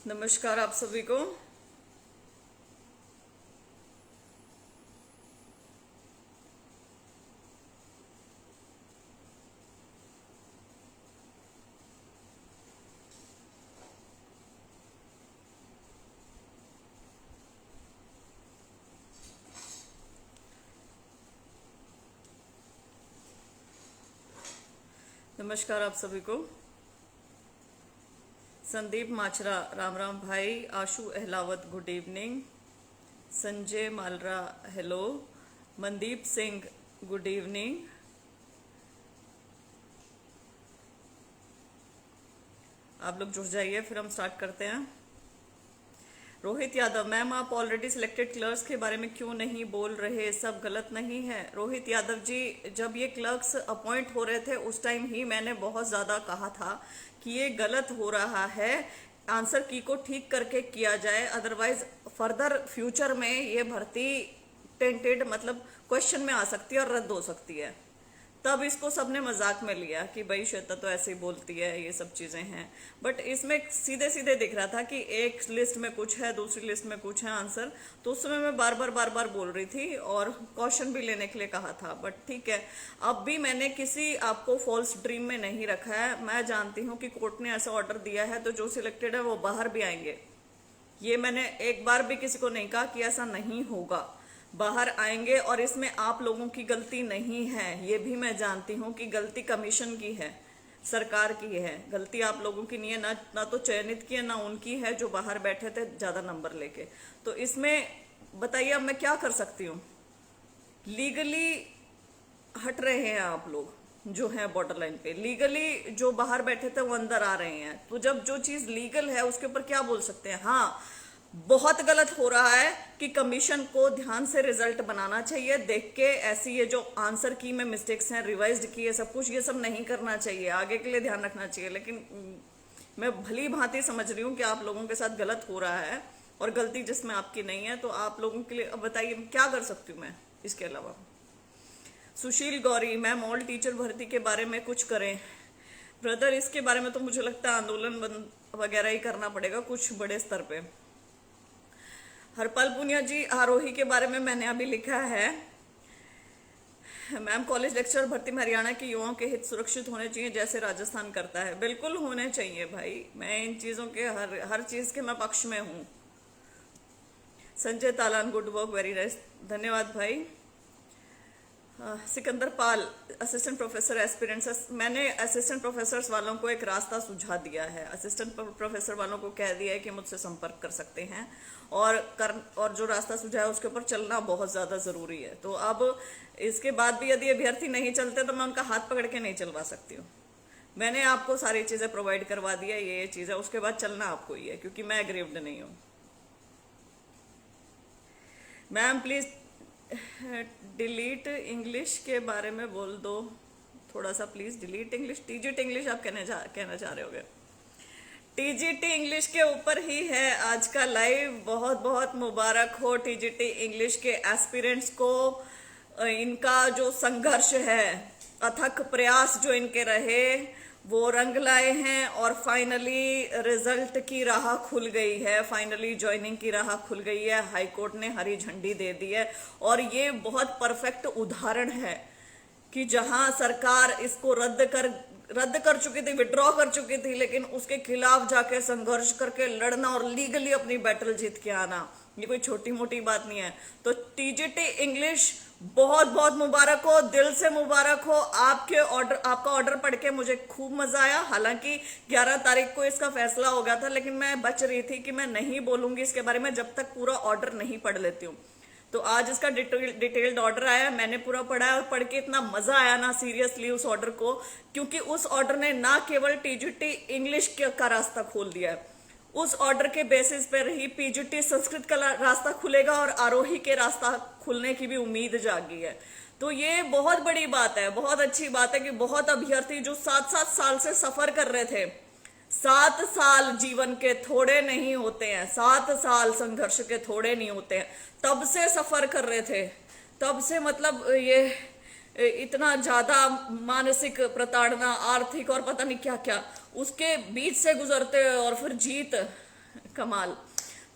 नमस्कार आप सभी को। नमस्कार आप सभी को। संदीप माचरा राम राम भाई। Ashu Ahlawat good evening. Sanjay Malra hello. Mandeep Singh good evening. आप लोग जुड़ जाइए, फिर हम स्टार्ट करते हैं। रोहित यादव मैम, आप ऑलरेडी सिलेक्टेड क्लर्क्स के बारे में क्यों नहीं बोल रहे? सब गलत नहीं है? रोहित यादव जी, जब ये क्लर्क्स अपॉइंट हो रहे थे उस टाइम ही मैंने बहुत ज़्यादा कहा था कि ये गलत हो रहा है, आंसर की को ठीक करके किया जाए, अदरवाइज फर्दर फ्यूचर में ये भर्ती टेंटेड मतलब क्वेश्चन में आ सकती है और रद्द हो सकती है। तब इसको सबने मजाक में लिया कि भाई श्वेता तो ऐसे ही बोलती है, ये सब चीजें हैं। बट इसमें सीधे सीधे दिख रहा था कि एक लिस्ट में कुछ है, दूसरी लिस्ट में कुछ है आंसर। तो उस समय मैं बार बार बोल रही थी और क्वेश्चन भी लेने के लिए कहा था। बट ठीक है, अब भी मैंने किसी आपको फॉल्स ड्रीम में नहीं रखा है। मैं जानती हूँ कि कोर्ट ने ऐसा ऑर्डर दिया है तो जो सिलेक्टेड है वो बाहर भी आएंगे। ये मैंने एक बार भी किसी को नहीं कहा कि ऐसा नहीं होगा, बाहर आएंगे। और इसमें आप लोगों की गलती नहीं है, ये भी मैं जानती हूँ कि गलती कमीशन की है, सरकार की है। गलती आप लोगों की नहीं है, ना तो चयनित की है ना उनकी है जो बाहर बैठे थे ज्यादा नंबर लेके। तो इसमें बताइए अब मैं क्या कर सकती हूँ? लीगली हट रहे हैं आप लोग जो है बॉर्डर लाइन पे, लीगली जो बाहर बैठे थे वो अंदर आ रहे हैं। तो जब जो चीज लीगल है उसके ऊपर क्या बोल सकते हैं? हाँ, बहुत गलत हो रहा है कि कमीशन को ध्यान से रिजल्ट बनाना चाहिए देख के। ऐसी ये जो आंसर की में मिस्टेक्स हैं, रिवाइज्ड की है सब कुछ, ये सब नहीं करना चाहिए, आगे के लिए ध्यान रखना चाहिए। लेकिन मैं भली भांति समझ रही हूँ कि आप लोगों के साथ गलत हो रहा है और गलती जिसमें आपकी नहीं है। तो आप लोगों के लिए अब बताइए क्या कर सकती हूँ मैं इसके अलावा? सुशील गौरी मैम, ऑल टीचर भर्ती के बारे में कुछ करें। ब्रदर, इसके बारे में तो मुझे लगता है आंदोलन वगैरह ही करना पड़ेगा कुछ बड़े स्तर पे। हरपाल पुनिया जी, आरोही के बारे में मैंने अभी लिखा है। मैम, कॉलेज लेक्चर भर्ती में हरियाणा के युवाओं के हित सुरक्षित होने चाहिए जैसे राजस्थान करता है। बिल्कुल होने चाहिए भाई, मैं इन चीजों के हर चीज के मैं पक्ष में हूँ। Sanjay Talan good work, very nice, धन्यवाद भाई। Sikandar Pal, assistant professor aspirants, मैंने असिस्टेंट प्रोफेसर वालों को एक रास्ता सुझा दिया है। असिस्टेंट प्रोफेसर वालों को कह दिया है कि मुझसे संपर्क कर सकते हैं और जो रास्ता सुझाया उसके ऊपर चलना बहुत ज्यादा जरूरी है। तो अब इसके बाद भी यदि अभ्यर्थी नहीं चलते तो मैं उनका हाथ पकड़ के नहीं चलवा सकती हूँ। मैंने आपको सारी चीजें प्रोवाइड करवा दी है, ये चीज है, उसके बाद चलना आपको ही है क्योंकि मैं एग्रीव्ड नहीं हूँ। मैम प्लीज डिलीट इंग्लिश के बारे में बोल दो थोड़ा सा please. Delete English, TGT English आप कहना चाह रहे होगे। टीजीटी इंग्लिश के ऊपर ही है आज का लाइव। बहुत बहुत मुबारक हो टीजीटी इंग्लिश के एस्पिरेंट्स को। इनका जो संघर्ष है, अथक प्रयास जो इनके रहे वो रंग लाए हैं और फाइनली रिजल्ट की राह खुल गई है, फाइनली ज्वाइनिंग की राह खुल गई है। हाई कोर्ट ने हरी झंडी दे दी है और ये बहुत परफेक्ट उदाहरण है कि जहां सरकार इसको रद्द कर चुकी थी, विड्रॉ कर चुकी थी, लेकिन उसके खिलाफ जाके संघर्ष करके लड़ना और लीगली अपनी बैटल जीत के आना, ये कोई छोटी मोटी बात नहीं है। तो टीजीटी इंग्लिश बहुत बहुत मुबारक हो, दिल से मुबारक हो। आपका ऑर्डर पढ़ के मुझे खूब मजा आया। हालांकि 11 तारीख को इसका फैसला हो गया था, लेकिन मैं बच रही थी कि मैं नहीं बोलूंगी इसके बारे में जब तक पूरा ऑर्डर नहीं पढ़ लेती हूँ। तो आज इसका डिटेल्ड ऑर्डर आया, मैंने पूरा पढ़ा है और पढ़ के इतना मजा आया ना सीरियसली उस ऑर्डर को, क्योंकि उस ऑर्डर ने ना केवल टीजीटी इंग्लिश का रास्ता खोल दिया है, उस ऑर्डर के बेसिस पर ही पीजीटी संस्कृत का रास्ता खुलेगा और आरोही के रास्ता खुलने की भी उम्मीद जागी है। तो ये बहुत बड़ी बात है, बहुत अच्छी बात है कि बहुत अभ्यर्थी जो 7-7 साल से सफर कर रहे थे, 7 साल जीवन के थोड़े नहीं होते हैं, 7 साल संघर्ष के थोड़े नहीं होते हैं, तब से सफर कर रहे थे, तब से मतलब ये इतना ज्यादा मानसिक प्रताड़ना, आर्थिक और पता नहीं क्या क्या, उसके बीच से गुजरते और फिर जीत, कमाल।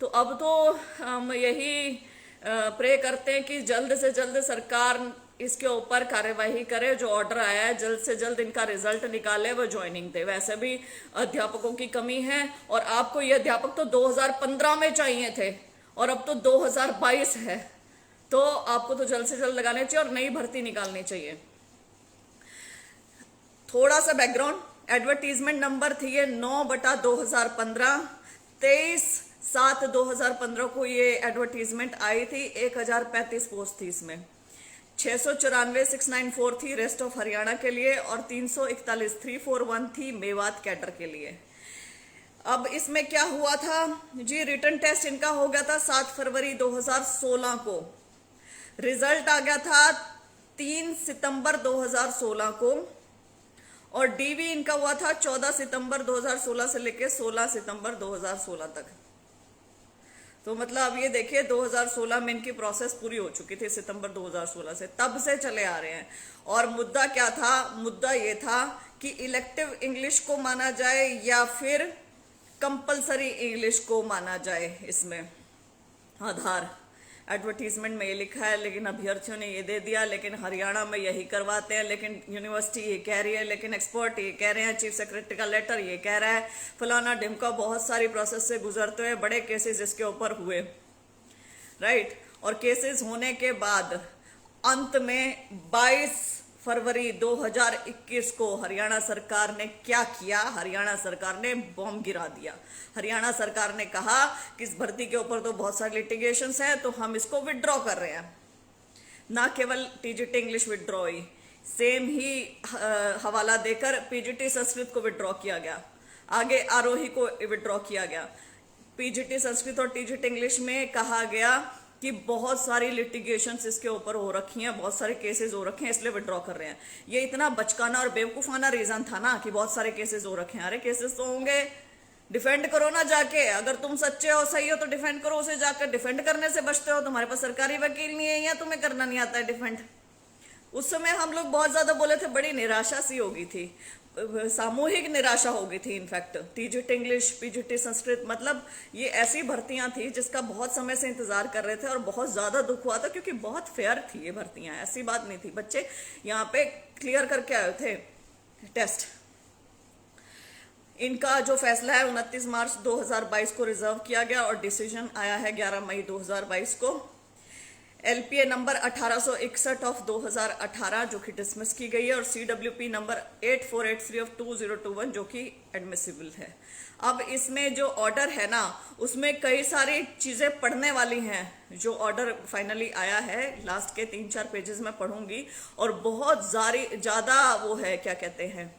तो अब तो हम यही प्रे करते हैं कि जल्द से जल्द सरकार इसके ऊपर कार्यवाही करे, जो ऑर्डर आया है जल्द से जल्द इनका रिजल्ट निकाले, वो ज्वाइनिंग दे। वैसे भी अध्यापकों की कमी है, और आपको ये अध्यापक तो 2015 में चाहिए थे और अब तो 2022 है, तो आपको तो जल्द से जल्द लगाने चाहिए और नई भर्ती निकालनी चाहिए। थोड़ा सा बैकग्राउंड, एडवर्टीजमेंट नंबर थी ये 9/2015, 23/7/2015 को ये एडवर्टीजमेंट आई थी। 1035 पोस्ट थी इसमें, 694,694 थी रेस्ट ऑफ हरियाणा के लिए और 341,341 थी मेवात कैडर के लिए। अब इसमें क्या हुआ था जी, रिटन टेस्ट इनका हो गया था 7 फरवरी 2016 को, रिजल्ट आ गया था 3 सितंबर 2016 को, और डीवी इनका हुआ था 14 सितंबर 2016 से लेके 16 सितंबर 2016 तक। तो मतलब अब ये देखिए 2016 में इनकी प्रोसेस पूरी हो चुकी थी, सितंबर 2016 से, तब से चले आ रहे हैं। और मुद्दा क्या था, मुद्दा ये था कि इलेक्टिव इंग्लिश को माना जाए या फिर कंपलसरी इंग्लिश को माना जाए। इसमें आधार एडवर्टीजमेंट में ये लिखा है, लेकिन अभ्यर्थियों ने ये दे दिया, लेकिन हरियाणा में यही करवाते हैं, लेकिन यूनिवर्सिटी ये कह रही है, लेकिन एक्सपर्ट ये कह रहे हैं, चीफ सेक्रेटरी का लेटर ये कह रहा है, फलाना ढिमका, बहुत सारी प्रोसेस से गुजरते हुए बड़े केसेस इसके ऊपर हुए, राइट। और केसेस होने के बाद अंत में 22 फरवरी 2021 को हरियाणा सरकार ने क्या किया, हरियाणा सरकार ने बॉम्ब गिरा दिया। हरियाणा सरकार ने कहा कि इस भर्ती के ऊपर तो बहुत सारे लिटिगेशंस हैं, तो हम इसको विड्रॉ कर रहे हैं। ना केवल टीजीटी इंग्लिश विड्रॉ हुई, सेम ही हवाला देकर पीजीटी संस्कृत को विड्रॉ किया गया, आगे आरोही को विड्रॉ किया गया। पीजीटी संस्कृत और टीजीटी इंग्लिश में कहा गया कि बहुत सारी लिटिगेशंस इसके ऊपर हो रखी हैं, बहुत सारे केसेस हो रखे हैं, इसलिए विड्रॉ कर रहे हैं। ये इतना बचकाना और बेवकूफाना रीजन था ना कि बहुत सारे केसेस हो रखे हैं। अरे केसेस तो होंगे, डिफेंड करो ना जाके, अगर तुम सच्चे हो, सही हो तो डिफेंड करो उसे जाकर। डिफेंड करने से बचते हो, तुम्हारे पास सरकारी वकील नहीं है या तुम्हें करना नहीं आता है डिफेंड। उस समय हम लोग बहुत ज्यादा बोले थे, बड़ी निराशा सी हो गई थी, सामूहिक निराशा हो गई थी। In fact TGT English, PGT Sanskrit, मतलब ये ऐसी भर्तियां थी जिसका बहुत समय से इंतजार कर रहे थे और बहुत ज्यादा दुख हुआ था, क्योंकि बहुत फेयर थी ये भर्तियां, ऐसी बात नहीं थी। बच्चे यहाँ पे क्लियर करके आए थे टेस्ट। इनका जो फैसला है 29 मार्च 2022 को रिजर्व किया गया और डिसीजन आया है 11 मई 2022 को। एलपीए नंबर 1861 ऑफ 2018 जो कि डिसमिस की गई है, और सीडब्ल्यूपी नंबर 8483 ऑफ 2021 जो कि एडमिसिबल है। अब इसमें जो ऑर्डर है ना, उसमें कई सारी चीजें पढ़ने वाली हैं। जो ऑर्डर फाइनली आया है, लास्ट के 3-4 पेजेस में पढ़ूंगी, और बहुत ज्यादा वो है, क्या कहते हैं,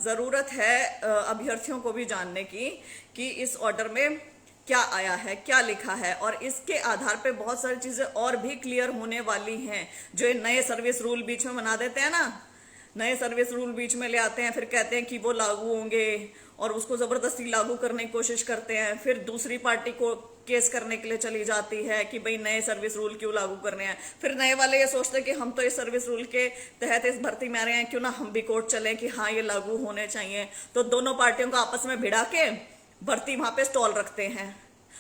जरूरत है अभ्यर्थियों को भी जानने की कि इस ऑर्डर में क्या आया है, क्या लिखा है, और इसके आधार पे बहुत सारी चीजें और भी क्लियर होने वाली हैं। जो ये नए सर्विस रूल बीच में बना देते हैं ना, नए सर्विस रूल बीच में ले आते हैं, फिर कहते हैं कि वो लागू होंगे और उसको जबरदस्ती लागू करने की कोशिश करते हैं, फिर दूसरी पार्टी को केस करने के लिए चली जाती है कि भाई नए सर्विस रूल क्यों लागू करने हैं। फिर नए वाले ये सोचते हैं कि हम तो इस सर्विस रूल के तहत इस भर्ती में आ रहे हैं, क्यों ना हम भी कोर्ट चलें कि हाँ ये लागू होने चाहिए। तो दोनों पार्टियों को आपस में भिड़ा के भर्ती वहां पे स्टॉल रखते हैं,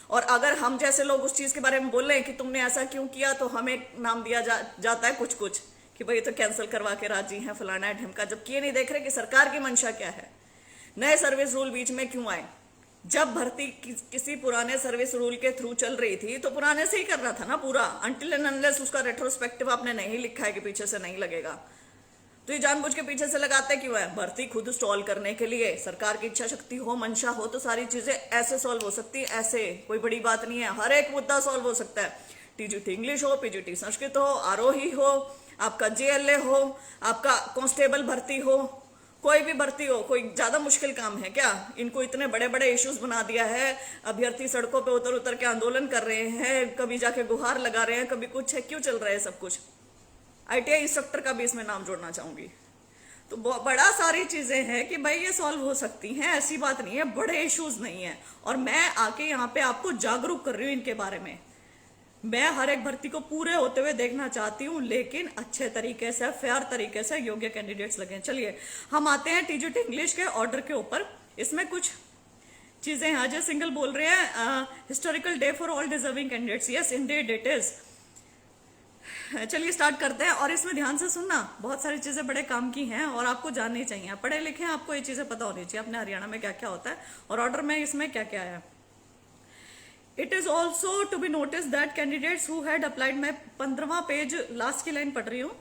और अगर हम जैसे लोग उस चीज के बारे में बोल रहे हैं कि तुमने ऐसा क्यों किया, तो हमें नाम दिया जाता है कुछ कुछ कि भाई तो कैंसिल करवा के राजी हैं, फलाना है ढिमका, जबकि ये नहीं देख रहे कि सरकार की मंशा क्या है। नए सर्विस रूल बीच में क्यों आए? जब भर्ती किसी पुराने सर्विस रूल के थ्रू चल रही थी तो पुराने से ही करना था ना पूरा, अनटिल एंड अनलेस उसका रेट्रोस्पेक्टिव आपने नहीं लिखा है कि पीछे से नहीं लगेगा। तो ये जानबूझ के पीछे से लगाते क्यों है? भर्ती खुद स्टॉल करने के लिए। सरकार की इच्छा शक्ति हो, मंशा हो, तो सारी चीजें ऐसे सॉल्व हो सकती है, ऐसे कोई बड़ी बात नहीं है, हर एक मुद्दा सॉल्व हो सकता है। टीजीटी इंग्लिश हो, पीजीटी संस्कृत हो, आरोही हो, आपका जेएलए हो, आपका कांस्टेबल भर्ती हो, कोई भी भर्ती हो, कोई ज्यादा मुश्किल काम है क्या? इनको इतने बड़े बड़े इश्यूज बना दिया है, अभ्यर्थी सड़कों पे उतर उतर के आंदोलन कर रहे हैं, कभी जाके गुहार लगा रहे हैं, कभी कुछ है, क्यों चल रहा है सब कुछ? आईटीआई इंस्ट्रक्टर का भी इसमें नाम जोड़ना चाहूंगी। तो बड़ा सारी चीजें हैं कि भाई ये सॉल्व हो सकती हैं, ऐसी बात नहीं है, बड़े इश्यूज नहीं है। और मैं आके यहाँ पे आपको जागरूक कर रही हूँ इनके बारे में। मैं हर एक भर्ती को पूरे होते हुए देखना चाहती हूँ, लेकिन अच्छे तरीके से, फेयर तरीके से योग्य कैंडिडेट्स लगे। चलिए हम आते हैं टीजीटी इंग्लिश के ऑर्डर के ऊपर। इसमें कुछ चीजें हैं। अजय सिंगल बोल रहे हैं historical day for all deserving candidates. Yes Indeed it is. चलिए स्टार्ट करते हैं, और इसमें ध्यान से सुनना, बहुत सारी चीजें बड़े काम की हैं और आपको जाननी चाहिए। आप पढ़े लिखे हैं, आपको ये चीजें पता होनी चाहिए अपने हरियाणा में क्या क्या होता है और ऑर्डर में इसमें क्या क्या है। It is also to be notice that candidates who had applied, मैं 15वां पेज लास्ट की लाइन पढ़ रही हूँ।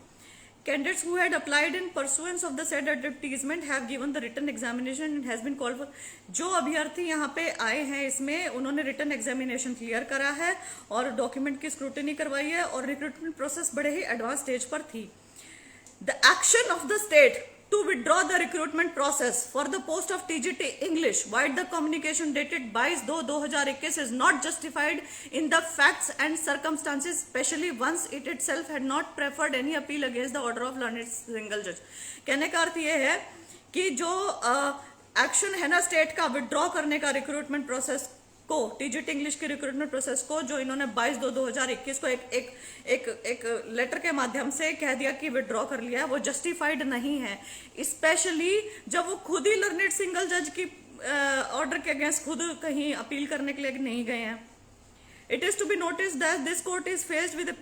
Candidates who had applied in pursuance of the said advertisement have given the written examination and has been called for। जो अभ्यर्थी यहाँ पे आए हैं इसमें उन्होंने रिटन एग्जामिनेशन क्लियर करा है और डॉक्यूमेंट की स्क्रूटिनी करवाई है और रिक्रूटमेंट प्रोसेस बड़े ही एडवांस स्टेज पर थी। The action of the state to withdraw the recruitment process for the post of TGT English via the communication dated 22/2/2021 is not justified in the facts and circumstances, especially once it itself had not preferred any appeal against the order of learned single judge। कहने का अर्थ ये है कि जो action है ना state का withdraw करने का रिक्रूटमेंट प्रोसेस को, टीजीटी इंग्लिश के रिक्रूटमेंट प्रोसेस को, जो इन्होंने 22/2/2021 को एक लेटर के माध्यम से कह दिया कि विड्रॉ कर लिया है, वो जस्टिफाइड नहीं है। स्पेशली जब वो खुद ही लर्नेड सिंगल जज की ऑर्डर के अगेंस्ट खुद कहीं अपील करने के लिए नहीं गए हैं। It is to be notice that this court is faced with,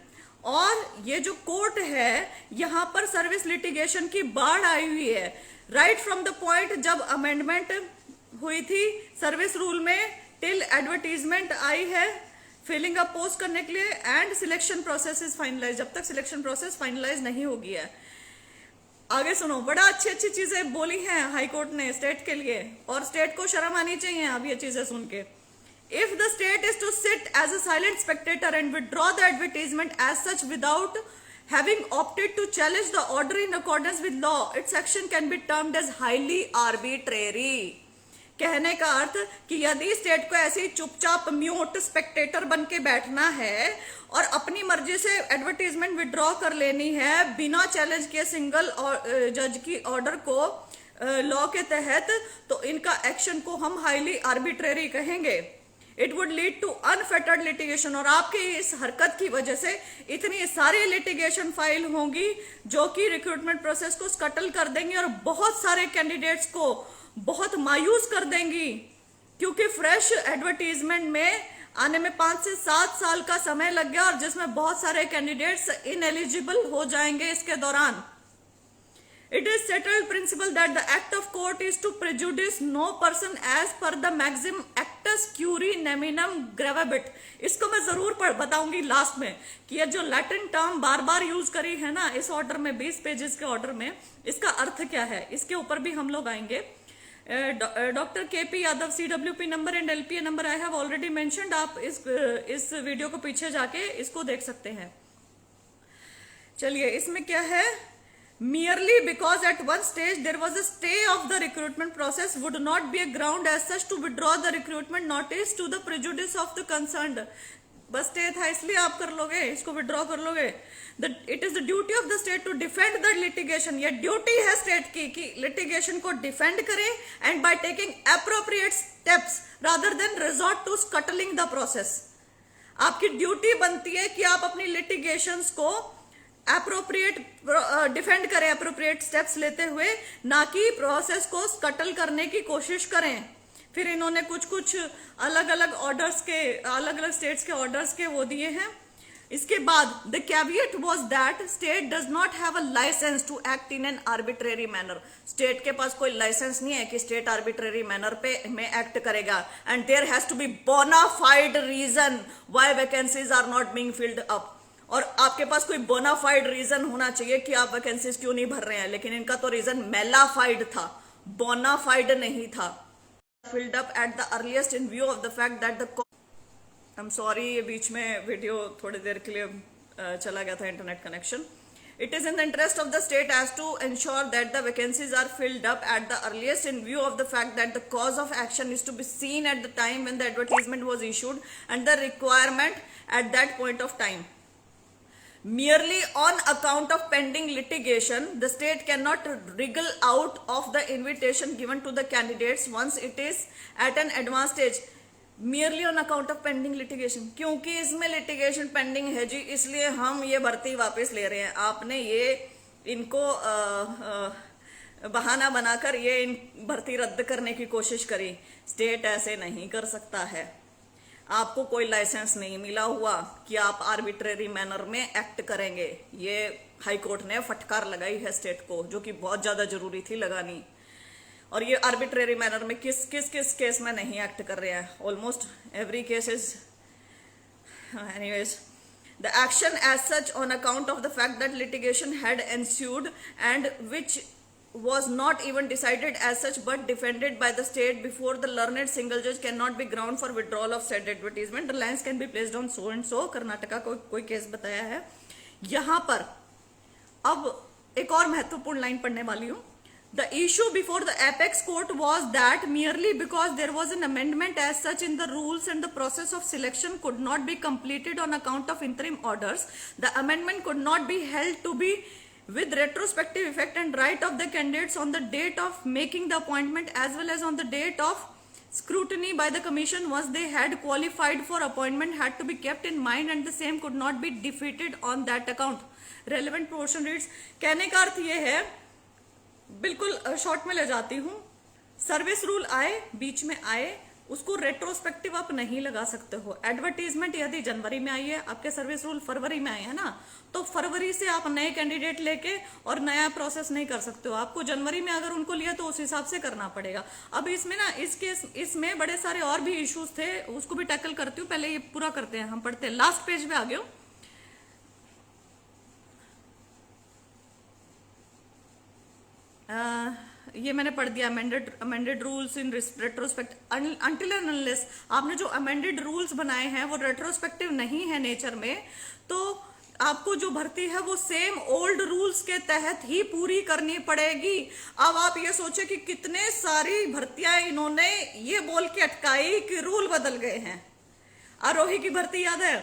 और ये जो कोर्ट है यहाँ पर सर्विस लिटिगेशन की बाढ़ आई हुई है। राइट फ्रॉम द पॉइंट जब अमेंडमेंट हुई थी सर्विस रूल में, टिल एडवर्टीजमेंट आई है फिलिंग अप पोस्ट करने के लिए, and selection process is finalise, जब तक सिलेक्शन प्रोसेस फाइनलाइज नहीं होगी है। आगे सुनो, बड़ा अच्छी अच्छी चीजें बोली हैं हाई कोर्ट ने स्टेट के लिए, और स्टेट को शर्म आनी चाहिए अब ये चीजें सुन के। If the state is to sit as a silent spectator and withdraw the advertisement as such without having opted to challenge the order in accordance with law, its action can be termed as highly arbitrary। कहने का अर्थ कि यदि state को ऐसी चुपचाप mute Spectator बन के बैठना है और अपनी मर्जी से एडवर्टीजमेंट विड्रॉ कर लेनी है बिना चैलेंज किए सिंगल जज की ऑर्डर को लॉ के तहत, तो इनका एक्शन को हम हाईली आर्बिट्रेरी कहेंगे। It would lead to unfettered litigation, और आपकी इस हरकत की वजह से इतनी सारी लिटिगेशन फाइल होंगी जो कि रिक्रूटमेंट प्रोसेस को स्कटल कर देंगी और बहुत सारे कैंडिडेट्स को बहुत मायूस कर देंगी, क्योंकि फ्रेश एडवर्टीजमेंट में आने में 5 से 7 साल का समय लग गया और जिसमें बहुत सारे कैंडिडेट्स इनएलिजिबल हो जाएंगे इसके दौरान। It is settled principle that the act of court is to prejudice no person as per the maxim actus curi neminem gravabit। इसको मैं जरूर बताऊंगी लास्ट में कि ये जो लैटिन टर्म बार बार यूज करी है ना इस ऑर्डर में, 20 पेजेस के ऑर्डर में, इसका अर्थ क्या है इसके ऊपर भी हम लोग आएंगे। Doctor KP Yadav CWP number and LPA number I have already mentioned, आप इस वीडियो को पीछे जाके इसको देख सकते हैं। चलिए इसमें क्या है, merely because at one stage there was a stay of the recruitment process would not be a ground as such to withdraw the recruitment notice to the prejudice of the concerned। बस stay था इसलिए आप कर लोगे, इसको withdraw कर लोगे। It is the duty of the state to defend the litigation, ये ड्यूटी है स्टेट की कि लिटिगेशन को डिफेंड करे and by taking appropriate steps rather than resort to scuttling the process. आपकी ड्यूटी बनती है कि आप अपनी लिटिगेशंस को एप्रोप्रिएट डिफेंड करें, एप्रोप्रिएट स्टेप्स लेते हुए, ना कि प्रोसेस को स्कटल करने की कोशिश करें। फिर इन्होंने कुछ अलग अलग ऑर्डर्स के, अलग अलग स्टेट्स के ऑर्डर्स के वो दिए हैं। इसके बाद the caveat was that state does not have a licence to act in an arbitrary manner. State के पास कोई लाइसेंस नहीं है कि स्टेट आर्बिट्रेरी मैनर पे में एक्ट करेगा, and there has to be bonafide reason why vacancies are not being filled up. और आपके पास कोई बोनाफाइड रीजन होना चाहिए कि आप वैकेंसीज क्यों नहीं भर रहे हैं, लेकिन इनका तो रीजन मेलाफाइड था, बोनाफाइड नहीं था। Filled up at the earliest in view of the fact that the, I am sorry ये बीच में वीडियो थोड़ी देर के लिए चला गया था internet connection. It is in the interest of the state as to ensure that the vacancies are filled up at the earliest in view of the fact that the cause of action is to be seen at the time when the advertisement was issued and the requirement at that point of time. Merely on account of pending litigation, the state cannot wriggle out of the invitation given to the candidates once it is at an advanced stage. Merely on account of pending litigation, क्योंकि इसमें litigation pending है जी, इसलिए हम ये भर्ती वापस ले रहे हैं। आपने ये इनको बहाना बनाकर ये भर्ती रद्द करने की कोशिश करी। स्टेट ऐसे नहीं कर सकता है। आपको कोई लाइसेंस नहीं मिला हुआ कि आप आर्बिट्रेरी मैनर में एक्ट करेंगे। ये हाई कोर्ट ने फटकार लगाई है स्टेट को, जो कि बहुत ज्यादा जरूरी थी लगानी। और ये आर्बिट्रेरी मैनर में किस केस में नहीं एक्ट कर रहे हैं? Almost every case is anyways the action as such on account of the fact that litigation had ensued and which was not even decided as such but defended by the state before the learned single judge cannot be ground for withdrawal of said advertisement. Reliance can be placed on so and so. Karnataka को कोई case बताया है यहां पर। अब एक और महत्वपूर्ण लाइन पढ़ने वाली हूं। The issue before the apex court was that merely because there was an amendment as such in the rules and the process of selection could not be completed on account of interim orders, the amendment could not be held to be with retrospective effect and right of the candidates on the date of making the appointment as well as on the date of scrutiny by the commission once they had qualified for appointment had to be kept in mind and the same could not be defeated on that account. Relevant portion reads, कहने का अर्थ ये है, बिल्कुल short में ले जाती हूं, service rule आए, बीच में आए, उसको रेट्रोस्पेक्टिव आप नहीं लगा सकते हो। एडवर्टीजमेंट यदि जनवरी में आई है, आपके सर्विस रूल फरवरी में आए हैं ना, तो फरवरी से आप नए कैंडिडेट लेके और नया प्रोसेस नहीं कर सकते हो। आपको जनवरी में अगर उनको लिया तो उस हिसाब से करना पड़ेगा। अब इसमें ना इसमें बड़े सारे और भी इश्यूज थे, उसको भी टैकल करती हूँ। पहले ये पूरा करते हैं, हम पढ़ते हैं। लास्ट पेज पे आ गए हो। ये मैंने पढ़ दिया, amended rules in retrospect until and unless आपने जो अमेंडेड रूल्स बनाए हैं वो रेट्रोस्पेक्टिव नहीं है नेचर में, तो आपको जो भर्ती है वो सेम ओल्ड रूल्स के तहत ही पूरी करनी पड़ेगी। अब आप ये सोचे कि कितने सारी भर्तियां इन्होंने ये बोल के अटकाई कि रूल बदल गए हैं। आरोही की भर्ती याद है?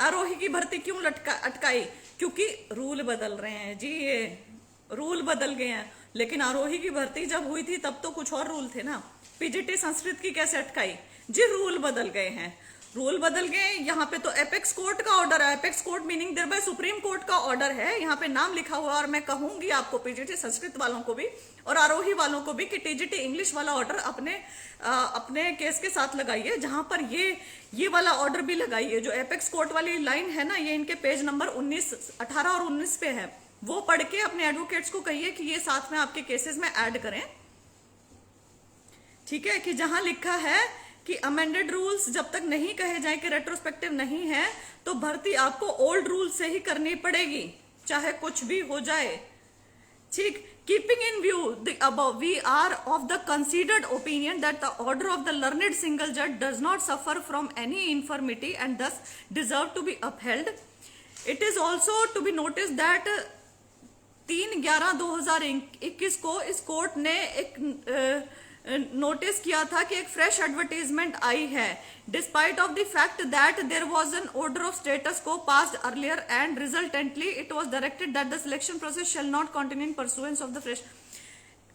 आरोही की भर्ती क्यों अटकाई? क्योंकि रूल बदल रहे हैं जी, ये रूल बदल गए हैं। लेकिन आरोही की भर्ती जब हुई थी तब तो कुछ और रूल थे ना। पीजीटी संस्कृत की कैसे अटकाई जी? रूल बदल गए हैं, रूल बदल गए। यहाँ पे तो एपेक्स कोर्ट का ऑर्डर है, apex court meaning thereby Supreme Court का ऑर्डर है, यहाँ पे नाम लिखा हुआ। और मैं कहूंगी आपको पीजीटी संस्कृत वालों को भी और आरोही वालों को भी कि टीजीटी इंग्लिश वाला ऑर्डर अपने केस के साथ लगाइए, जहां पर ये वाला ऑर्डर भी लगाइए। जो एपेक्स कोर्ट वाली लाइन है ना, ये इनके पेज नंबर 18 और 19 पे है। वो पढ़ के अपने एडवोकेट्स को कहिए कि ये साथ में आपके केसेस में ऐड करें, ठीक है? कि जहां लिखा है कि अमेंडेड रूल्स जब तक नहीं कहे जाए कि रेट्रोस्पेक्टिव नहीं है, तो भर्ती आपको ओल्ड रूल से ही करनी पड़ेगी, चाहे कुछ भी हो जाए, ठीक? Keeping in view the above, we are of the considered opinion that the order of the learned single जज does not suffer from any infirmity and thus deserve to be upheld. It is also to be notice that 3/11/2021 को इस court ने एक notice किया था कि एक fresh advertisement आई है, despite of the fact that there was an order of status quo passed earlier and resultantly it was directed that the selection process shall not continue in pursuance of the fresh.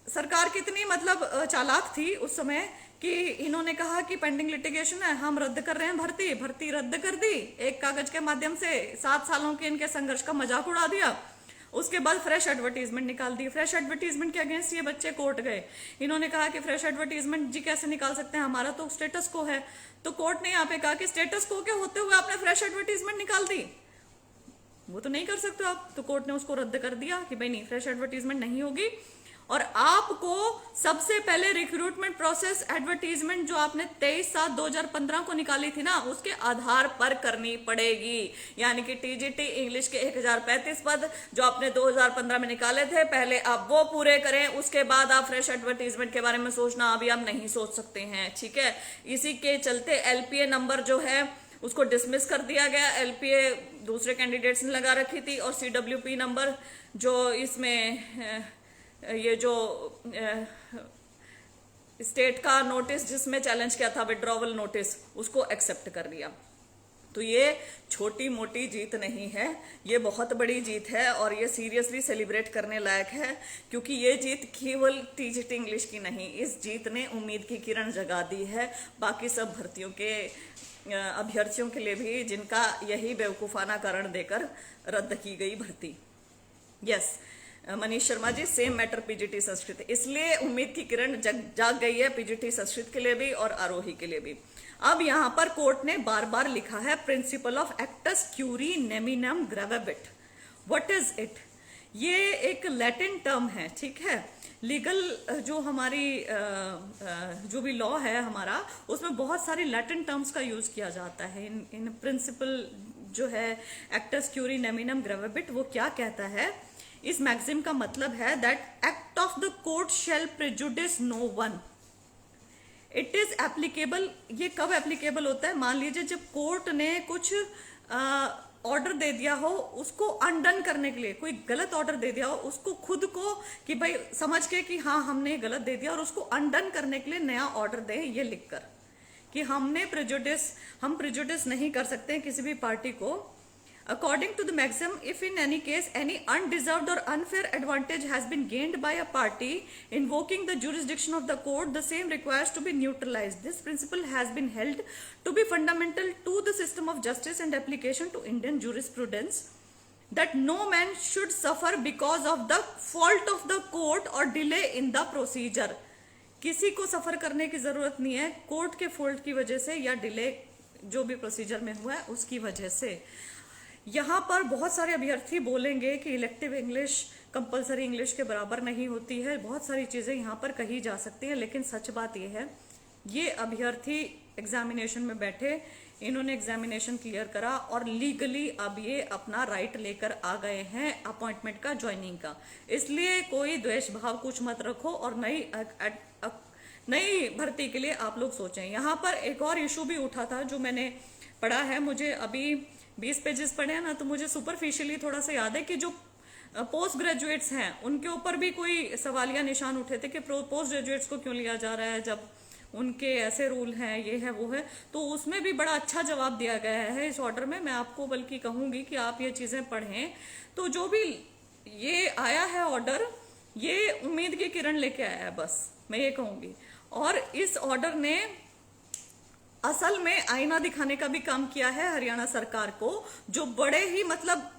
सरकार कितनी मतलब चालाक थी उस समय कि इन्होंने कहा कि पेंडिंग लिटिगेशन है, हम रद्द कर रहे हैं भर्ती रद्द कर दी एक कागज के माध्यम से। 7 सालों के इनके संघर्ष का मजाक उड़ा दिया। उसके बाद फ्रेश एडवर्टीजमेंट निकाल दी। फ्रेश एडवर्टीजमेंट के अगेंस्ट ये बच्चे कोर्ट गए। इन्होंने कहा कि फ्रेश एडवर्टीजमेंट जी कैसे निकाल सकते हैं, हमारा तो स्टेटस को है। तो कोर्ट ने यहाँ पे कहा कि स्टेटस को के होते हुए आपने फ्रेश एडवर्टीजमेंट निकाल दी, वो तो नहीं कर सकते आप। तो कोर्ट ने उसको रद्द कर दिया कि भाई नहीं, फ्रेश एडवर्टीजमेंट नहीं होगी। और आपको सबसे पहले रिक्रूटमेंट प्रोसेस एडवर्टीजमेंट जो आपने 23/7/2015 को निकाली थी ना, उसके आधार पर करनी पड़ेगी। यानी कि टीजीटी इंग्लिश के 1035 पद जो आपने 2015 में निकाले थे, पहले आप वो पूरे करें, उसके बाद आप फ्रेश एडवर्टीजमेंट के बारे में सोचना अभी आप नहीं सोच सकते हैं, ठीक है? इसी के चलते एलपीए नंबर जो है उसको डिसमिस कर दिया गया। एलपीए दूसरे कैंडिडेट्स ने लगा रखी थी और सीडब्ल्यूपी नंबर जो इसमें ये जो स्टेट का नोटिस जिसमें चैलेंज किया था विड्रॉवल नोटिस, उसको एक्सेप्ट कर लिया। तो ये छोटी मोटी जीत नहीं है, ये बहुत बड़ी जीत है और ये सीरियसली सेलिब्रेट करने लायक है, क्योंकि ये जीत केवल टीजीटी इंग्लिश की नहीं, इस जीत ने उम्मीद की किरण जगा दी है बाकी सब भर्तियों के अभ्यर्थियों के लिए भी, जिनका यही बेवकूफाना कारण देकर रद्द की गई भर्ती। Yes, Manish Sharma ji, same matter PGT Sanskrit, इसलिए उम्मीद की किरण जाग गई है पीजीटी संस्कृत के लिए भी और आरोही के लिए भी। अब यहां पर कोर्ट ने बार बार लिखा है प्रिंसिपल ऑफ एक्टस क्यूरी नेमिनम ग्रेवेबिट। What is it? ये एक लैटिन टर्म है, ठीक है। लीगल जो हमारी जो भी लॉ है हमारा, उसमें बहुत सारी लैटिन टर्म्स का यूज किया जाता है। इन प्रिंसिपल जो है एक्टस क्यूरी नेमिनम ग्रेवेबिट, वो क्या कहता है? इस मैक्सिम का मतलब है that act of the court shall prejudice no one. It is applicable. ये कब एप्लीकेबल होता है? मान लीजिए जब कोर्ट ने कुछ ऑर्डर दे दिया हो, उसको अनडन करने के लिए, कोई गलत ऑर्डर दे दिया हो, उसको खुद को कि भाई समझ के कि हाँ हमने गलत दे दिया, और उसको अनडन करने के लिए नया ऑर्डर दें, ये लिखकर कि हम प्रिजुडिस नहीं कर सकते किसी भी पार्टी को। According to the maxim, if in any case any undeserved or unfair advantage has been gained by a party invoking the jurisdiction of the court, the same requires to be neutralized. This principle has been held to be fundamental to the system of justice and application to Indian jurisprudence, that no man should suffer because of the fault of the court or delay in the procedure. किसी को सफर करने की जरूरत नहीं है court के fault की वजह से या डिले जो भी प्रोसीजर में हुआ है उसकी वजह से। यहाँ पर बहुत सारे अभ्यर्थी बोलेंगे कि इलेक्टिव इंग्लिश कंपलसरी इंग्लिश के बराबर नहीं होती है, बहुत सारी चीजें यहाँ पर कही जा सकती हैं, लेकिन सच बात यह है, ये अभ्यर्थी एग्जामिनेशन में बैठे, इन्होंने एग्जामिनेशन क्लियर करा और लीगली अब ये अपना राइट लेकर आ गए हैं अपॉइंटमेंट का, ज्वाइनिंग का। इसलिए कोई द्वेष भाव कुछ मत रखो और नई भर्ती के लिए आप लोग सोचें। यहाँ पर एक और इशू भी उठा था जो मैंने पढ़ा है, मुझे अभी 20 पेजेस पढ़े हैं ना, तो मुझे सुपरफिशियली थोड़ा सा याद है कि जो पोस्ट ग्रेजुएट्स हैं उनके ऊपर भी कोई सवालिया निशान उठे थे कि पोस्ट ग्रेजुएट्स को क्यों लिया जा रहा है जब उनके ऐसे रूल हैं, ये है वो है। तो उसमें भी बड़ा अच्छा जवाब दिया गया है इस ऑर्डर में। मैं आपको बल्कि कहूंगी कि आप ये चीजें पढ़ें। तो जो भी ये आया है ऑर्डर, ये उम्मीद की किरण लेके आया है, बस मैं ये कहूंगी। और इस ऑर्डर ने असल में आईना दिखाने का भी काम किया है हरियाणा सरकार को, जो बड़े ही मतलब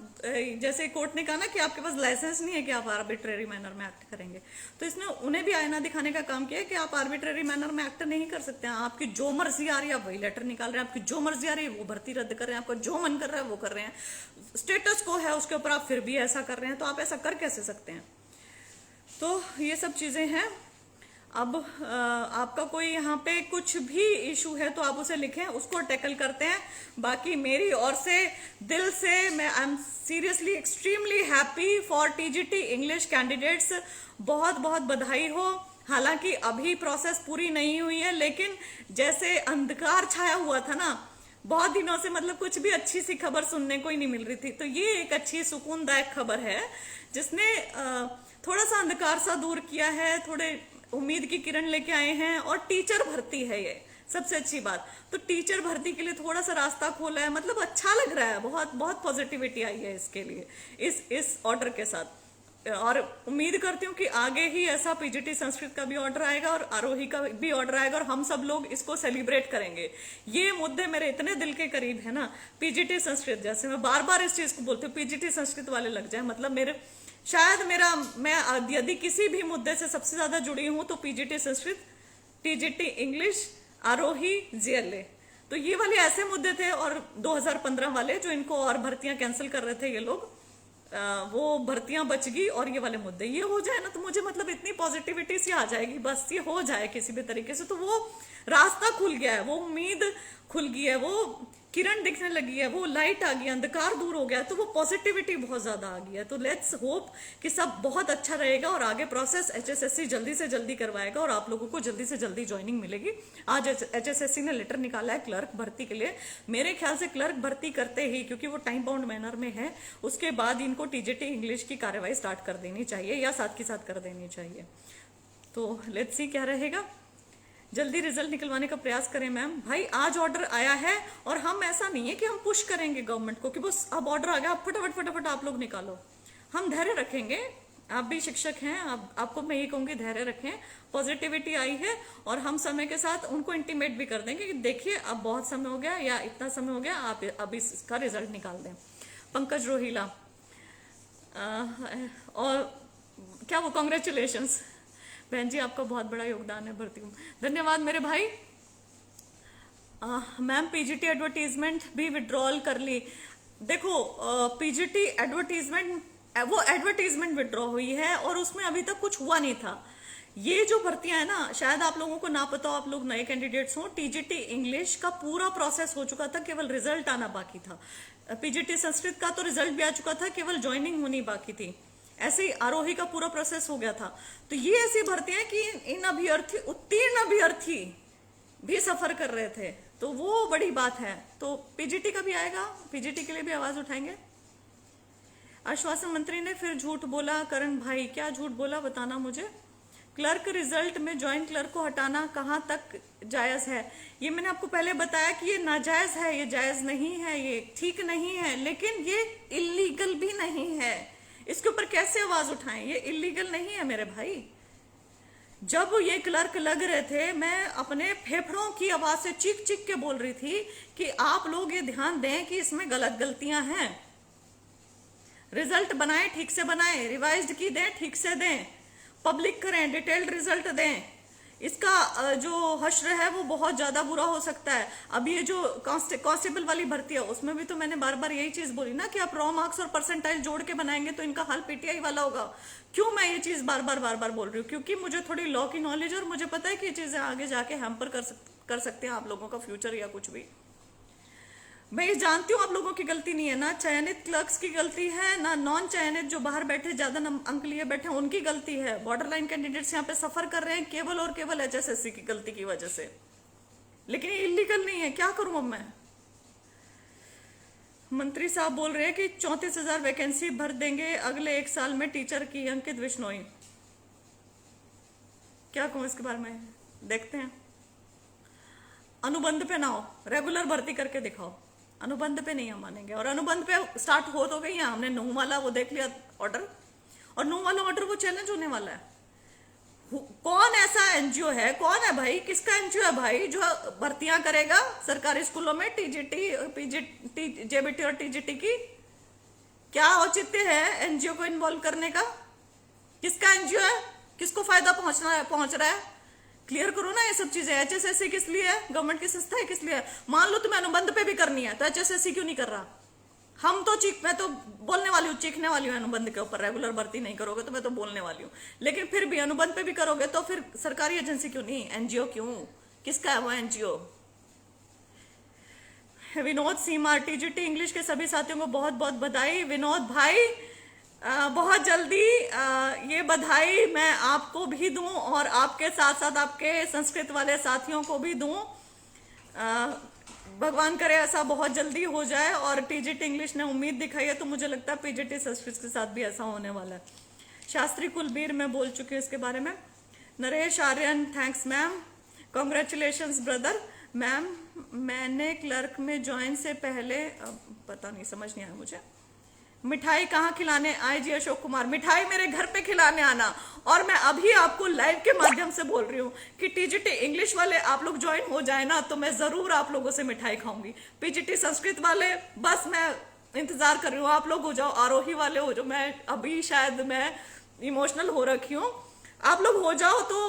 जैसे कोर्ट ने कहा ना कि आपके पास लाइसेंस नहीं है कि आप आर्बिट्रेरी मैनर में एक्ट करेंगे, तो इसने उन्हें भी आईना दिखाने का काम किया है कि आप आर्बिट्रेरी मैनर में एक्ट नहीं कर सकते हैं। आपकी जो मर्जी आ रही है आप वही लेटर निकाल रहे हैं, आपकी जो मर्जी आ रही है वो भर्ती रद्द कर रहे हैं, आपका जो मन कर रहा है वो कर रहे हैं, स्टेटस को है उसके ऊपर आप फिर भी ऐसा कर रहे हैं, तो आप ऐसा कर कैसे सकते हैं? तो ये सब चीजें हैं। अब आपका कोई यहाँ पे कुछ भी इशू है तो आप उसे लिखें, उसको टैकल करते हैं। बाकी मेरी ओर से दिल से मैं I am seriously extremely happy for TGT English candidates. बहुत बहुत बधाई हो। हालांकि अभी प्रोसेस पूरी नहीं हुई है, लेकिन जैसे अंधकार छाया हुआ था ना बहुत दिनों से, मतलब कुछ भी अच्छी सी खबर सुनने को ही नहीं मिल रही थी, तो ये एक अच्छी सुकूनदायक खबर है जिसने थोड़ा सा अंधकार सा दूर किया है, थोड़े उम्मीद की किरण लेके आए हैं। और टीचर भर्ती है ये सबसे अच्छी बात, तो टीचर भर्ती के लिए थोड़ा सा रास्ता खोला है, मतलब अच्छा लग रहा है, बहुत बहुत पॉजिटिविटी आई है इसके लिए इस ऑर्डर के साथ। और उम्मीद करती हूँ कि आगे ही ऐसा पीजीटी संस्कृत का भी ऑर्डर आएगा और आरोही का भी ऑर्डर आएगा और हम सब लोग इसको सेलिब्रेट करेंगे। ये मुद्दे मेरे इतने दिल के करीब है ना, पीजीटी संस्कृत, जैसे मैं बार बार इस चीज को बोलती हूँ, पीजीटी संस्कृत वाले लग जाए, मतलब मैं यदि किसी भी मुद्दे से सबसे ज्यादा जुड़ी हूं तो पीजीटी संस्कृत, टीजीटी इंग्लिश, आरोही, जीएलए, तो ये वाले ऐसे मुद्दे थे। और 2015 वाले जो इनको और भर्तियां कैंसिल कर रहे थे ये लोग, वो भर्तियां बच गई और ये वाले मुद्दे ये हो जाए ना, तो मुझे मतलब इतनी पॉजिटिविटी सी आ जाएगी, बस ये हो जाए किसी भी तरीके से, तो वो रास्ता खुल गया है, वो उम्मीद खुल गई है, वो किरण दिखने लगी है, वो लाइट आ गई, अंधकार दूर हो गया, तो वो पॉजिटिविटी बहुत ज्यादा आ गई है। तो लेट्स होप कि सब बहुत अच्छा रहेगा और आगे प्रोसेस एचएसएससी जल्दी से जल्दी करवाएगा और आप लोगों को जल्दी से जल्दी ज्वाइनिंग मिलेगी। आज एचएसएससी ने लेटर निकाला है क्लर्क भर्ती के लिए। मेरे ख्याल से क्लर्क भर्ती करते ही, क्योंकि वो टाइम बाउंड मैनर में है, उसके बाद इनको टीजीटी इंग्लिश की कार्यवाही स्टार्ट कर देनी चाहिए या साथ के साथ कर देनी चाहिए। तो लेट्स सी क्या रहेगा, जल्दी रिजल्ट निकलवाने का प्रयास करें मैम। भाई आज ऑर्डर आया है और हम ऐसा नहीं है कि हम पुश करेंगे गवर्नमेंट को कि बस अब ऑर्डर आ गया, आप फटाफट आप लोग निकालो। हम धैर्य रखेंगे, आप भी शिक्षक हैं, आपको मैं ये कहूंगी धैर्य रखें, पॉजिटिविटी आई है और हम समय के साथ उनको इंटीमेट भी कर देंगे कि देखिए अब बहुत समय हो गया या इतना समय हो गया, आप अब इसका रिजल्ट निकाल दें। पंकज रोहिला और क्या वो कॉन्ग्रेचुलेशंस बहन जी, आपका बहुत बड़ा योगदान है भर्ती में, धन्यवाद मेरे भाई। मैम पीजीटी एडवर्टीजमेंट भी विड्रॉल कर ली। देखो पीजीटी एडवर्टीजमेंट, वो एडवर्टीजमेंट विड्रॉ हुई है और उसमें अभी तक कुछ हुआ नहीं था। ये जो भर्तियां है ना, शायद आप लोगों को ना पता हो, आप लोग नए कैंडिडेट्स हो, टीजीटी इंग्लिश का पूरा प्रोसेस हो चुका था, केवल रिजल्ट आना बाकी था। पीजीटी संस्कृत का तो रिजल्ट भी आ चुका था, केवल ज्वाइनिंग होनी बाकी थी। ऐसे ही आरोही का पूरा प्रोसेस हो गया था। तो ये ऐसी भर्तियां कि इन अभ्यर्थी, उत्तीर्ण अभ्यर्थी भी सफर कर रहे थे, तो वो बड़ी बात है। तो पीजीटी का भी आएगा, पीजीटी के लिए भी आवाज उठाएंगे। आश्वासन मंत्री ने फिर झूठ बोला, करण भाई क्या झूठ बोला बताना मुझे। क्लर्क रिजल्ट में ज्वाइंट क्लर्क को हटाना कहाँ तक जायज है? ये मैंने आपको पहले बताया कि ये नाजायज है, ये जायज नहीं है, ये ठीक नहीं है, लेकिन ये इलीगल भी नहीं है। इसके ऊपर कैसे आवाज उठाएं? ये इलीगल नहीं है मेरे भाई। जब ये क्लर्क लग रहे थे, मैं अपने फेफड़ों की आवाज से चीख चीख के बोल रही थी कि आप लोग ये ध्यान दें कि इसमें गलत गलतियां हैं। रिजल्ट बनाएं, ठीक से बनाएं, रिवाइज्ड की दें, ठीक से दें, पब्लिक करें, डिटेल्ड रिजल्ट दें। इसका जो हश्र है वो बहुत ज्यादा बुरा हो सकता है। अब ये जो कांस्टेबल वाली भर्ती है, उसमें भी तो मैंने बार बार यही चीज बोली ना कि आप रॉ मार्क्स और परसेंटाइल जोड़ के बनाएंगे तो इनका हाल पीटीआई वाला होगा। क्यों मैं ये चीज बार बार बोल रही हूँ? क्योंकि मुझे थोड़ी लॉ की नॉलेज और मुझे पता है कि ये चीजें आगे जाके हैम्पर कर सकते हैं आप लोगों का फ्यूचर या कुछ भी। मैं ये जानती हूँ आप लोगों की गलती नहीं है, ना चयनित क्लर्क्स की गलती है, ना नॉन चयनित जो बाहर बैठे ज्यादा अंक लिए बैठे उनकी गलती है। बॉर्डर लाइन कैंडिडेट्स यहाँ पे सफर कर रहे हैं केवल और केवल एचएसएससी की गलती की वजह से। लेकिन ये इलीगल नहीं है, क्या करूं अब मैं? मंत्री साहब बोल रहे हैं कि 34,000 वैकेंसी भर देंगे अगले 1 साल में टीचर की। अंकित बिश्नोई, क्या कहूं इसके बारे में, देखते हैं। अनुबंध पे ना हो, रेगुलर भर्ती करके दिखाओ। अनुबंध पे नहीं हम मानेंगे, और अनुबंध पे स्टार्ट हो तो गई है, हमने नूह वाला वो देख लिया ऑर्डर, और नूह वाला ऑर्डर वो चैलेंज होने वाला है। कौन ऐसा एनजीओ है, कौन है भाई, किसका एनजीओ है भाई जो भर्तियां करेगा सरकारी स्कूलों में? टीजीटी, पीजीटी, जेबीटी और टीजीटी की क्या औचित्य है एनजीओ को इन्वॉल्व करने का? किसका एनजीओ है, किसको फायदा पहुंच रहा है? क्लियर करो ना ये सब चीजें। एचएसएससी किस लिए है? गवर्नमेंट की संस्था है, किस लिए है? मान लो तुम्हें अनुबंध पे भी करनी है तो एचएसएससी क्यों नहीं कर रहा? मैं तो बोलने वाली हूँ, चीखने वाली हूँ अनुबंध के ऊपर। रेगुलर भर्ती नहीं करोगे तो मैं तो बोलने वाली हूँ, लेकिन फिर भी अनुबंध पे भी करोगे तो फिर सरकारी एजेंसी क्यों नहीं, एनजीओ क्यों? किसका है वो एनजीओ? विनोद सीमा, टीजीटी इंग्लिश के सभी साथियों को बहुत बहुत बधाई। विनोद भाई बहुत जल्दी ये बधाई मैं आपको भी दूं और आपके साथ साथ आपके संस्कृत वाले साथियों को भी दूं। भगवान करे ऐसा बहुत जल्दी हो जाए। और टीजीटी इंग्लिश ने उम्मीद दिखाई है, तो मुझे लगता है पीजीटी संस्कृत के साथ भी ऐसा होने वाला है। शास्त्री कुलबीर मैं बोल चुकी हूँ इसके बारे में। Naresh Aryan, thanks ma'am, congratulations brother. Ma'am मैंने क्लर्क में ज्वाइन से पहले पता नहीं, समझ नहीं आया मुझे। मिठाई कहाँ खिलाने आए जी? अशोक कुमार, मिठाई मेरे घर पे खिलाने आना। और मैं अभी आपको लाइव के माध्यम से बोल रही हूँ कि टीजीटी इंग्लिश वाले आप लोग ज्वाइन हो जाए ना, तो मैं जरूर आप लोगों से मिठाई खाऊंगी। पीजीटी संस्कृत वाले बस मैं इंतजार कर रही हूँ, आप लोग हो जाओ। आरोही वाले हो जाओ, मैं अभी शायद मैं इमोशनल हो रखी हूँ, आप लोग हो जाओ तो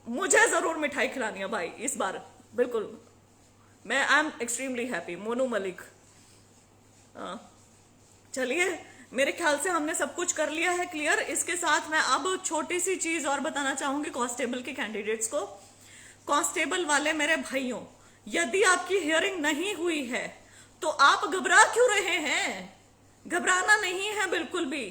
मुझे जरूर मिठाई खिलानी है भाई इस बार, बिल्कुल। मैं I am extremely happy. Monu Malik, चलिए मेरे ख्याल से हमने सब कुछ कर लिया है क्लियर। इसके साथ मैं अब छोटी सी चीज और बताना चाहूंगी कांस्टेबल के कैंडिडेट्स को। कांस्टेबल वाले मेरे भाइयों, यदि आपकी हियरिंग नहीं हुई है तो आप घबरा क्यों रहे हैं? घबराना नहीं है, बिल्कुल भी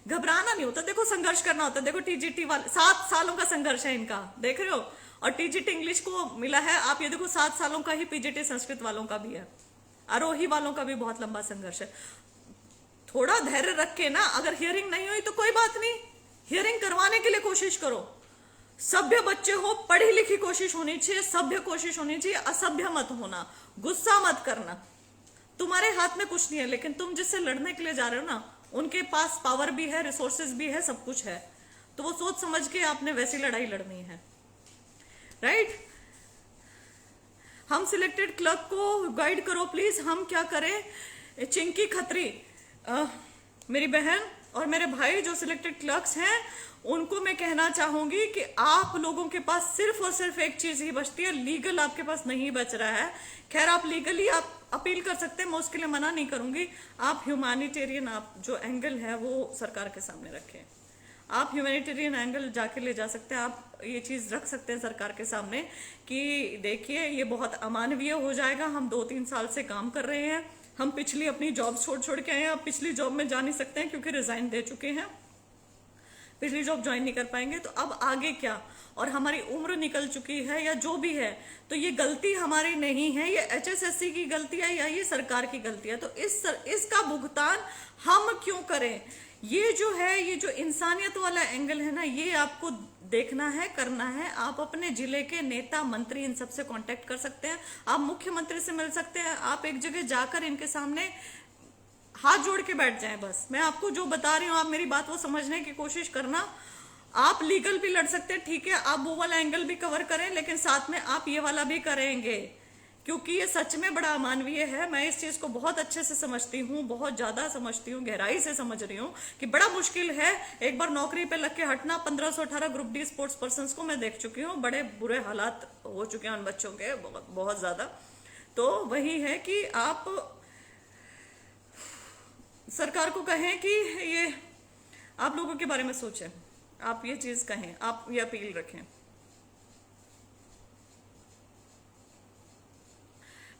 घबराना नहीं होता। देखो संघर्ष करना होता है। देखो टीजीटी वाले 7 सालों का संघर्ष है इनका, देख रहे हो। और टीजीटी इंग्लिश को मिला है, आप ये देखो 7 सालों का ही पीजीटी संस्कृत वालों का भी है, आरोही वालों का भी बहुत लंबा संघर्ष है। थोड़ा धैर्य रख के ना, अगर हियरिंग नहीं हुई तो कोई बात नहीं, हियरिंग करवाने के लिए कोशिश करो। सभ्य बच्चे हो, पढ़ी लिखी कोशिश होनी चाहिए, सभ्य कोशिश होनी चाहिए, असभ्य मत होना, गुस्सा मत करना। तुम्हारे हाथ में कुछ नहीं है, लेकिन तुम जिससे लड़ने के लिए जा रहे हो ना, उनके पास पावर भी है, रिसोर्सेज भी है, सब कुछ है। तो वो सोच समझ के आपने वैसी लड़ाई लड़नी है, राइट। हम सिलेक्टेड क्लर्क को गाइड करो प्लीज। हम क्या करें? चिंकी खत्री, मेरी बहन, और मेरे भाई जो सिलेक्टेड क्लर्क्स हैं उनको मैं कहना चाहूंगी कि आप लोगों के पास सिर्फ और सिर्फ एक चीज ही बचती है, लीगल आपके पास नहीं बच रहा है। खैर आप लीगली आप अपील कर सकते हैं, मैं उसके लिए मना नहीं करूंगी। आप ह्यूमैनिटेरियन आप जो एंगल है वो सरकार के सामने रखें। आप ह्यूमैनिटेरियन एंगल जाके ले जा सकते हैं, आप ये चीज रख सकते हैं सरकार के सामने कि देखिए ये बहुत अमानवीय हो जाएगा। हम 2-3 साल से काम कर रहे हैं, हम पिछली अपनी जॉब छोड़ छोड़ के आए हैं, अब पिछली जॉब में जा नहीं सकते हैं क्योंकि रिजाइन दे चुके हैं, पिछली जॉब ज्वाइन नहीं कर पाएंगे, तो अब आगे क्या, और हमारी उम्र निकल चुकी है या जो भी है, तो ये गलती हमारी नहीं है, ये एचएसएससी की गलती है या ये सरकार की गलती है। तो इसका भुगतान हम क्यों करें? ये जो है, ये जो इंसानियत वाला एंगल है ना, ये आपको देखना है, करना है। आप अपने जिले के नेता मंत्री इन सबसे कांटेक्ट कर सकते हैं, आप मुख्यमंत्री से मिल सकते हैं, आप एक जगह जाकर इनके सामने हाथ जोड़ के बैठ जाएं। बस मैं आपको जो बता रही हूँ, आप मेरी बात वो समझने की कोशिश करना। आप लीगल भी लड़ सकते हैं, ठीक है, आप वो वाला एंगल भी कवर करें, लेकिन साथ में आप ये वाला भी करेंगे, क्योंकि ये सच में बड़ा अमानवीय है। मैं इस चीज को बहुत अच्छे से समझती हूँ, बहुत ज्यादा समझती हूँ, गहराई से समझ रही हूँ कि बड़ा मुश्किल है एक बार नौकरी पे लग के हटना। 1518 ग्रुप डी स्पोर्ट्स पर्सन को मैं देख चुकी हूँ, बड़े बुरे हालात हो चुके हैं उन बच्चों के, बहुत बहुत ज्यादा। तो वही है कि आप सरकार को कहें कि ये आप लोगों के बारे में सोचें, आप ये चीज कहें, आप ये अपील रखें।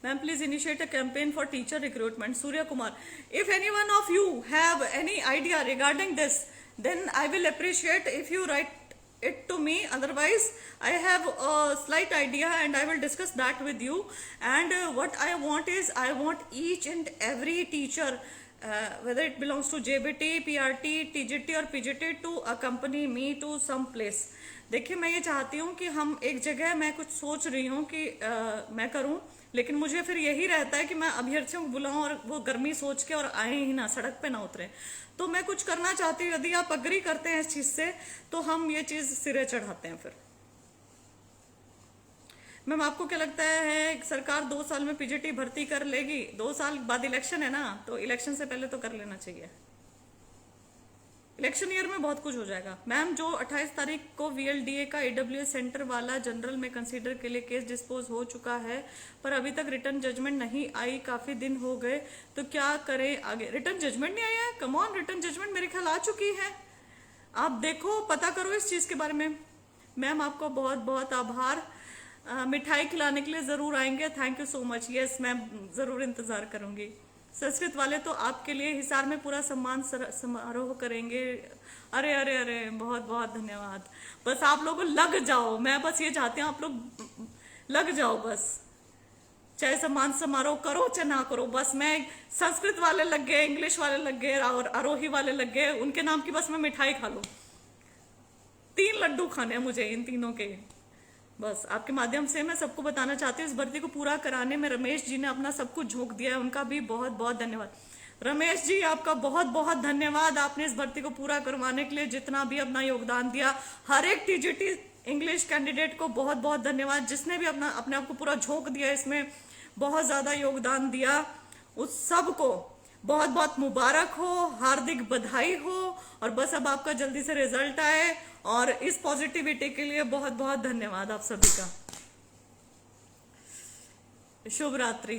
Ma'am, please initiate a campaign for teacher recruitment. Surya Kumar, if any one of you have any idea regarding this, then I will appreciate if you write it to me. Otherwise, I have a slight idea and I will discuss that with you. And what I want is, I want each and every teacher, whether it belongs to JBT, PRT, TGT or PGT, to accompany me to some place. देखिए, मैं ये चाहती हूँ कि हम एक जगह, मैं कुछ सोच रही हूँ कि मैं करूँ, लेकिन मुझे फिर यही रहता है कि मैं अभ्यर्थियों को बुलाऊं और वो गर्मी सोच के और आए ही ना, सड़क पे ना उतरे। तो मैं कुछ करना चाहती हूँ, यदि आप अग्री करते हैं इस चीज से तो हम ये चीज सिरे चढ़ाते हैं। फिर मैम आपको क्या लगता है सरकार 2 साल में पीजीटी भर्ती कर लेगी? 2 साल बाद इलेक्शन है ना, तो इलेक्शन से पहले तो कर लेना चाहिए। इलेक्शन ईयर में बहुत कुछ हो जाएगा। मैम जो 28 तारीख को वीएलडीए का ईडब्ल्यूएस सेंटर वाला जनरल में कंसीडर के लिए केस डिस्पोज हो चुका है, पर अभी तक रिटर्न जजमेंट नहीं आई, काफी दिन हो गए, तो क्या करें आगे? रिटर्न जजमेंट नहीं आया है? कम ऑन, रिटर्न जजमेंट मेरे ख्याल आ चुकी है। आप देखो, पता करो इस चीज के बारे में। मैम आपको बहुत बहुत आभार, मिठाई खिलाने के लिए जरूर आएंगे। Thank you so much. Yes ma'am, जरूर इंतजार करूंगी। संस्कृत वाले तो आपके लिए हिसार में पूरा सम्मान समारोह करेंगे। अरे अरे अरे, बहुत बहुत धन्यवाद। बस आप लोग लग जाओ, मैं बस ये चाहती हूँ आप लोग लग जाओ, बस चाहे सम्मान समारोह करो चाहे ना करो, बस मैं संस्कृत वाले लग गए, इंग्लिश वाले लग गए और आरोही वाले लग गए, उनके नाम की बस मैं मिठाई खा लूं। 3 लड्डू खाने हैं मुझे इन तीनों के। बस आपके माध्यम से मैं सबको बताना चाहती हूँ, इस भर्ती को पूरा कराने में रमेश जी ने अपना सब कुछ झोंक दिया है, उनका भी बहुत बहुत धन्यवाद। रमेश जी आपका बहुत बहुत धन्यवाद, आपने इस भर्ती को पूरा करवाने के लिए जितना भी अपना योगदान दिया। हर एक टीजीटी इंग्लिश कैंडिडेट को बहुत बहुत धन्यवाद, जिसने भी अपने आप को पूरा झोंक दिया, इसमें बहुत ज्यादा योगदान दिया, उस सब को बहुत बहुत मुबारक हो, हार्दिक बधाई हो। और बस अब आपका जल्दी से रिजल्ट आए, और इस पॉजिटिविटी के लिए बहुत बहुत धन्यवाद आप सभी का। शुभ रात्रि।